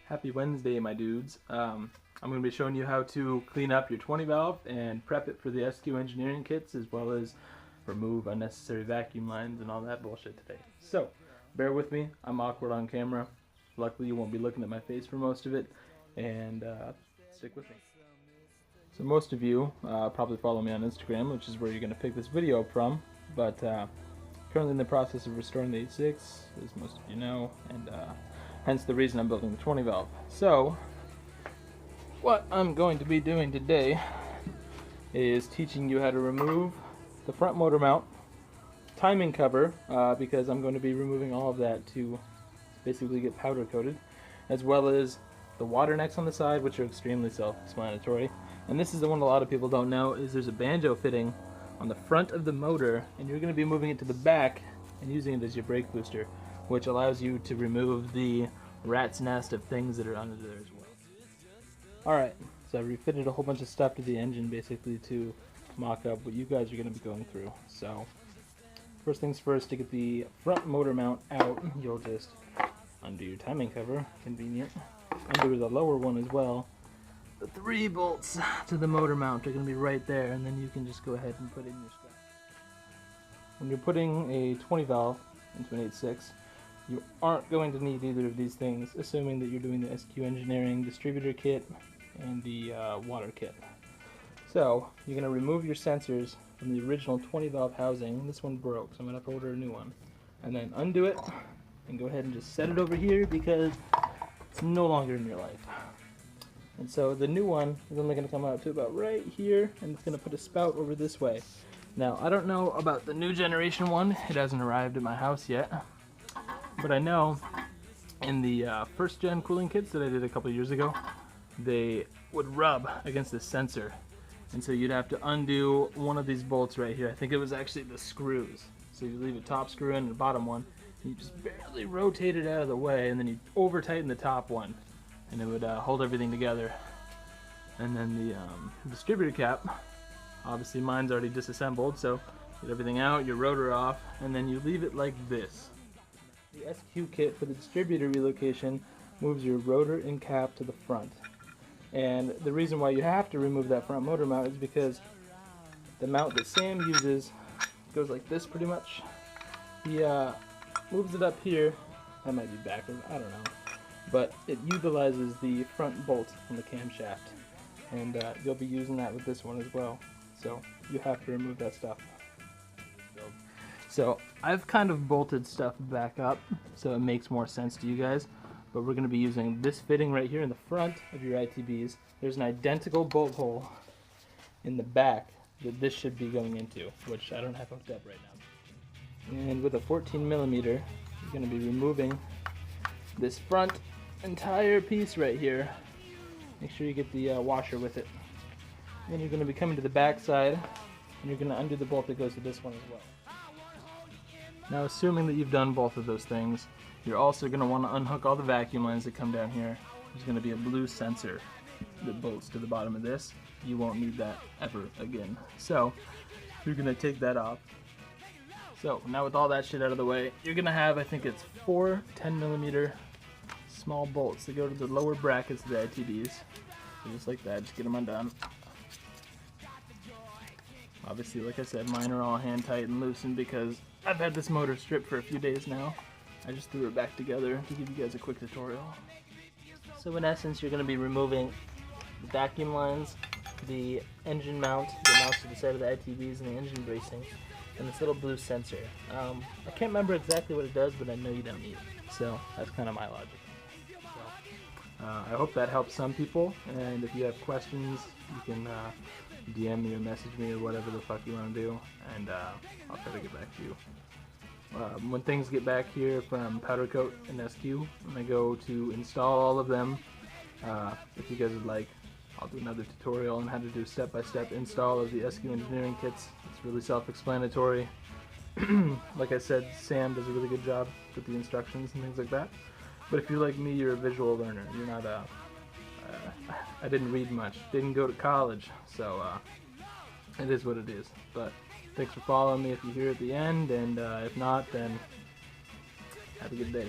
Happy Wednesday, my dudes. I'm going to be showing you how to clean up your 20 valve and prep it for the SQ engineering kits, as well as remove unnecessary vacuum lines and all that bullshit today. So, bear with me. I'm awkward on camera. Luckily, you won't be looking at my face for most of it, and stick with me. So most of you probably follow me on Instagram, which is where you're going to pick this video up from, but currently in the process of restoring the 8.6, as most of you know, and hence the reason I'm building the 20 valve. So, what I'm going to be doing today is teaching you how to remove the front motor mount, timing cover, because I'm going to be removing all of that to basically get powder coated, as well as the water necks on the side, which are extremely self-explanatory. And this is the one a lot of people don't know, is there's a banjo fitting on the front of the motor, and you're going to be moving it to the back and using it as your brake booster, which allows you to remove the rat's nest of things that are under there as well. Alright, so I refitted a whole bunch of stuff to the engine basically to mock up what you guys are going to be going through. So, first things first, to get the front motor mount out, you'll just undo your timing cover, convenient, undo the lower one as well. The 3 bolts to the motor mount are going to be right there, and then you can just go ahead and put in your stuff. When you're putting a 20 valve into an 8.6, you aren't going to need either of these things, assuming that you're doing the SQ Engineering distributor kit and the water kit. So, you're going to remove your sensors from the original 20 valve housing. This one broke, so I'm going to have to order a new one. And then undo it, and go ahead and just set it over here because it's no longer in your life. And so the new one is only going to come out to about right here, and it's going to put a spout over this way. Now, I don't know about the new generation one. It hasn't arrived at my house yet. But I know in the first gen cooling kits that I did a couple years ago, they would rub against the sensor. And so you'd have to undo one of these bolts right here. I think it was actually the screws. So you leave a top screw in and the bottom one, and you just barely rotate it out of the way, and then you over tighten the top one, and it would hold everything together. And then the distributor cap, obviously mine's already disassembled, so get everything out, your rotor off, and then you leave it like this. The SQ kit for the distributor relocation moves your rotor and cap to the front. And the reason why you have to remove that front motor mount is because the mount that Sam uses goes like this pretty much. He moves it up here, that might be backwards, I don't know. But it utilizes the front bolt on the camshaft, and you'll be using that with this one as well. So you have to remove that stuff. So I've kind of bolted stuff back up so it makes more sense to you guys, but we're going to be using this fitting right here in the front of your ITBs. There's an identical bolt hole in the back that this should be going into, which I don't have hooked up right now. And with a 14mm, you're going to be removing this front entire piece right here. Make sure you get the washer with it. Then you're going to be coming to the back side, and you're going to undo the bolt that goes to this one as well. Now, assuming that you've done both of those things, you're also going to want to unhook all the vacuum lines that come down here. There's going to be a blue sensor that bolts to the bottom of this. You won't need that ever again. So, you're going to take that off. So, now with all that shit out of the way, you're going to have, I think it's 4 10mm small bolts that go to the lower brackets of the ITBs. So just like that, just get them undone. Obviously, like I said, mine are all hand tight and loosened because I've had this motor stripped for a few days now. I just threw it back together to give you guys a quick tutorial. So in essence, you're going to be removing the vacuum lines, the engine mount that mounts to the side of the ITBs, and the engine bracing, and this little blue sensor. I can't remember exactly what it does, but I know you don't need it. So that's kind of my logic. I hope that helps some people, and if you have questions, you can DM me or message me or whatever the fuck you want to do, and I'll try to get back to you. When things get back here from powder coat and SQ, I'm going to go to install all of them. If you guys would like, I'll do another tutorial on how to do step-by-step install of the SQ engineering kits. It's really self-explanatory. Like I said, Sam does a really good job with the instructions and things like that. But if you're like me, you're a visual learner. You're not I didn't read much, didn't go to college, so it is what it is. But thanks for following me if you're here at the end, and if not, then have a good day.